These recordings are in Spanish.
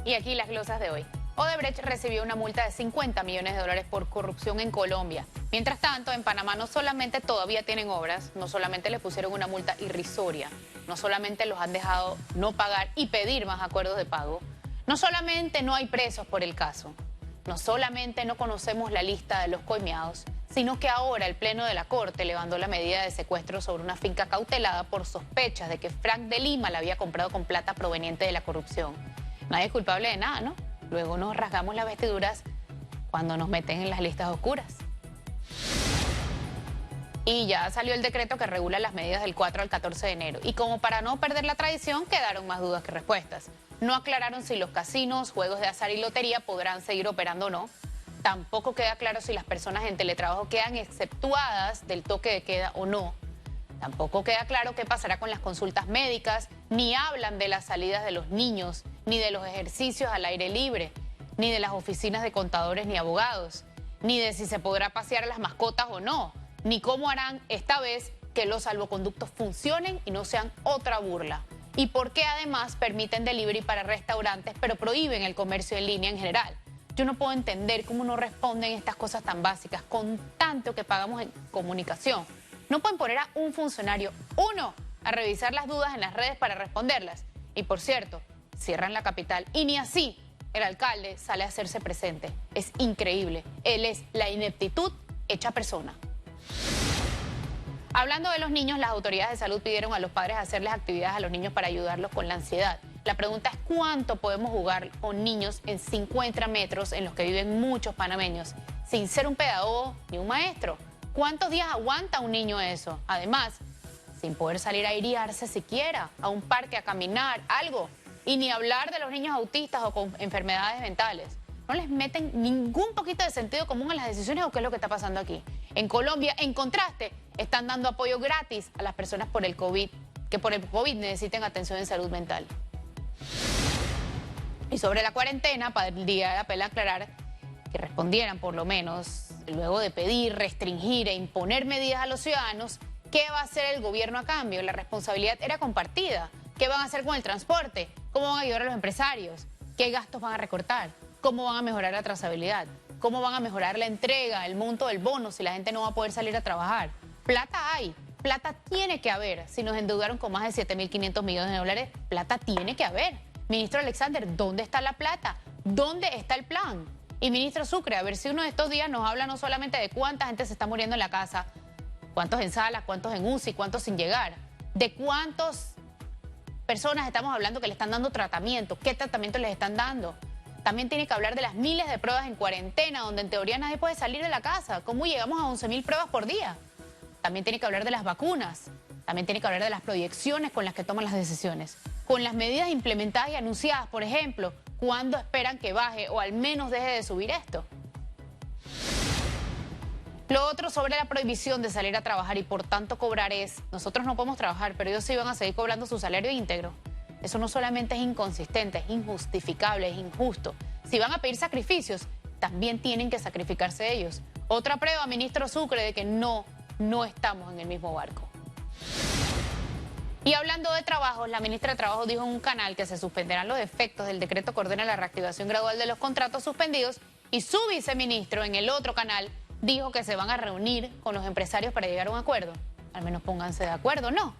Y aquí las glosas de hoy. Odebrecht recibió una multa de 50 millones de dólares por corrupción en Colombia. Mientras tanto, en Panamá no solamente todavía tienen obras, no solamente les pusieron una multa irrisoria, no solamente los han dejado no pagar y pedir más acuerdos de pago, no solamente no hay presos por el caso, no solamente no conocemos la lista de los coimeados, sino que ahora el Pleno de la Corte levantó la medida de secuestro sobre una finca cautelada por sospechas de que Frank de Lima la había comprado con plata proveniente de la corrupción. Nadie es culpable de nada, ¿no? Luego nos rasgamos las vestiduras cuando nos meten en las listas oscuras. Y ya salió el decreto que regula las medidas del 4 al 14 de enero. Y como para no perder la tradición, quedaron más dudas que respuestas. No aclararon si los casinos, juegos de azar y lotería podrán seguir operando o no. Tampoco queda claro si las personas en teletrabajo quedan exceptuadas del toque de queda o no. Tampoco queda claro qué pasará con las consultas médicas, ni hablan de las salidas de los niños, ni de los ejercicios al aire libre, ni de las oficinas de contadores ni abogados, ni de si se podrá pasear a las mascotas o no, ni cómo harán esta vez que los salvoconductos funcionen y no sean otra burla. Y por qué además permiten delivery para restaurantes, pero prohíben el comercio en línea en general. Yo no puedo entender cómo no responden estas cosas tan básicas con tanto que pagamos en comunicación. No pueden poner a un funcionario, uno, a revisar las dudas en las redes para responderlas. Y por cierto, cierran la capital y ni así el alcalde sale a hacerse presente. Es increíble. Él es la ineptitud hecha persona. Hablando de los niños, las autoridades de salud pidieron a los padres hacerles actividades a los niños para ayudarlos con la ansiedad. La pregunta es cuánto podemos jugar con niños en 50 metros en los que viven muchos panameños, sin ser un pedagogo ni un maestro. ¿Cuántos días aguanta un niño eso? Además, sin poder salir a airearse siquiera, a un parque, a caminar, algo. Y ni hablar de los niños autistas o con enfermedades mentales. No les meten ningún poquito de sentido común a las decisiones o qué es lo que está pasando aquí. En Colombia, en contraste, están dando apoyo gratis a las personas por el COVID, que por el COVID necesiten atención en salud mental. Y sobre la cuarentena, para el día de apel a aclarar que respondieran por lo menos, luego de pedir, restringir e imponer medidas a los ciudadanos, ¿qué va a hacer el gobierno a cambio? La responsabilidad era compartida. ¿Qué van a hacer con el transporte? ¿Cómo van a ayudar a los empresarios? ¿Qué gastos van a recortar? ¿Cómo van a mejorar la trazabilidad? ¿Cómo van a mejorar la entrega, el monto del bono si la gente no va a poder salir a trabajar? Plata hay, plata tiene que haber. Si nos endeudaron con más de 7.500 millones de dólares, plata tiene que haber. Ministro Alexander, ¿dónde está la plata? ¿Dónde está el plan? Y ministro Sucre, a ver si uno de estos días nos habla no solamente de cuánta gente se está muriendo en la casa, cuántos en salas, cuántos en UCI, cuántos sin llegar, de cuántas personas estamos hablando que le están dando tratamiento, qué tratamiento les están dando. También tiene que hablar de las miles de pruebas en cuarentena, donde en teoría nadie puede salir de la casa. ¿Cómo llegamos a 11.000 pruebas por día? También tiene que hablar de las vacunas. También tiene que hablar de las proyecciones con las que toman las decisiones. Con las medidas implementadas y anunciadas, por ejemplo, ¿cuándo esperan que baje o al menos deje de subir esto? Lo otro sobre la prohibición de salir a trabajar y por tanto cobrar es, nosotros no podemos trabajar, pero ellos sí van a seguir cobrando su salario íntegro. Eso no solamente es inconsistente, es injustificable, es injusto. Si van a pedir sacrificios, también tienen que sacrificarse ellos. Otra prueba, ministro Sucre, de que no estamos en el mismo barco. Y hablando de trabajo, la ministra de Trabajo dijo en un canal que se suspenderán los efectos del decreto que ordena la reactivación gradual de los contratos suspendidos y su viceministro en el otro canal dijo que se van a reunir con los empresarios para llegar a un acuerdo. Al menos pónganse de acuerdo, ¿no?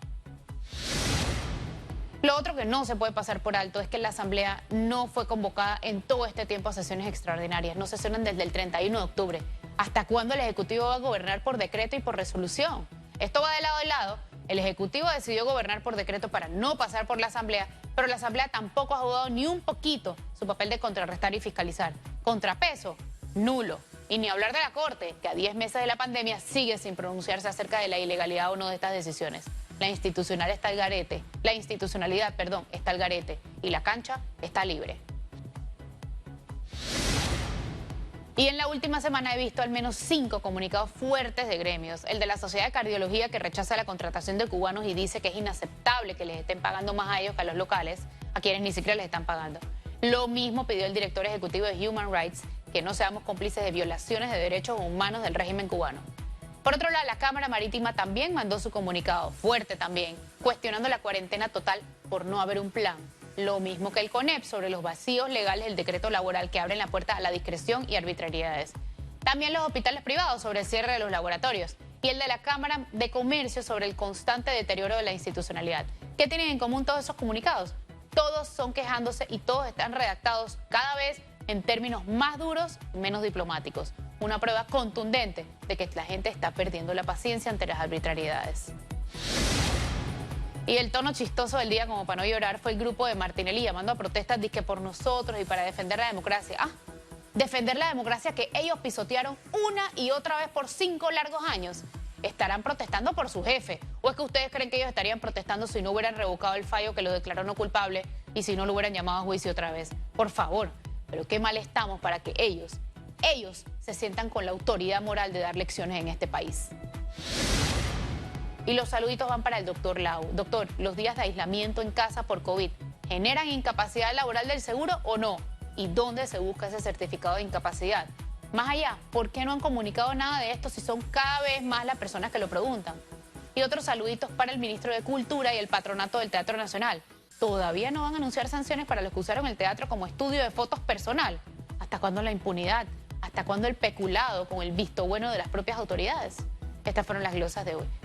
Lo otro que no se puede pasar por alto es que la Asamblea no fue convocada en todo este tiempo a sesiones extraordinarias. No sesionan desde el 31 de octubre. ¿Hasta cuándo el Ejecutivo va a gobernar por decreto y por resolución? Esto va de lado y lado. El Ejecutivo decidió gobernar por decreto para no pasar por la Asamblea, pero la Asamblea tampoco ha jugado ni un poquito su papel de contrarrestar y fiscalizar. Contrapeso, nulo. Y ni hablar de la Corte, que a 10 meses de la pandemia sigue sin pronunciarse acerca de la ilegalidad o no de estas decisiones. La institucionalidad está al garete, está al garete y la cancha está libre. Y en la última semana he visto al menos 5 comunicados fuertes de gremios. El de la Sociedad de Cardiología, que rechaza la contratación de cubanos y dice que es inaceptable que les estén pagando más a ellos que a los locales, a quienes ni siquiera les están pagando. Lo mismo pidió el director ejecutivo de Human Rights, que no seamos cómplices de violaciones de derechos humanos del régimen cubano. Por otro lado, la Cámara Marítima también mandó su comunicado, fuerte también, cuestionando la cuarentena total por no haber un plan. lo mismo que el CONEP sobre los vacíos legales del decreto laboral que abren la puerta a la discreción y arbitrariedades. También los hospitales privados sobre el cierre de los laboratorios y el de la Cámara de Comercio sobre el constante deterioro de la institucionalidad. ¿Qué tienen en común todos esos comunicados? Todos son quejándose y todos están redactados cada vez en términos más duros y menos diplomáticos. Una prueba contundente de que la gente está perdiendo la paciencia ante las arbitrariedades. Y el tono chistoso del día, como para no llorar, fue el grupo de Martinelli llamando a protestas disque por nosotros y para defender la democracia. Defender la democracia que ellos pisotearon una y otra vez por 5 largos años. ¿Estarán protestando por su jefe? ¿O es que ustedes creen que ellos estarían protestando si no hubieran revocado el fallo que lo declaró no culpable y si no lo hubieran llamado a juicio otra vez? Por favor, pero qué mal estamos para que ellos se sientan con la autoridad moral de dar lecciones en este país. Y los saluditos van para el doctor Lau. Doctor, ¿los días de aislamiento en casa por COVID generan incapacidad laboral del seguro o no? ¿Y dónde se busca ese certificado de incapacidad? Más allá, ¿por qué no han comunicado nada de esto si son cada vez más las personas que lo preguntan? Y otros saluditos para el ministro de Cultura y el patronato del Teatro Nacional. ¿Todavía no van a anunciar sanciones para los que usaron el teatro como estudio de fotos personal? ¿Hasta cuándo la impunidad? ¿Hasta cuándo el peculado con el visto bueno de las propias autoridades? Estas fueron las glosas de hoy.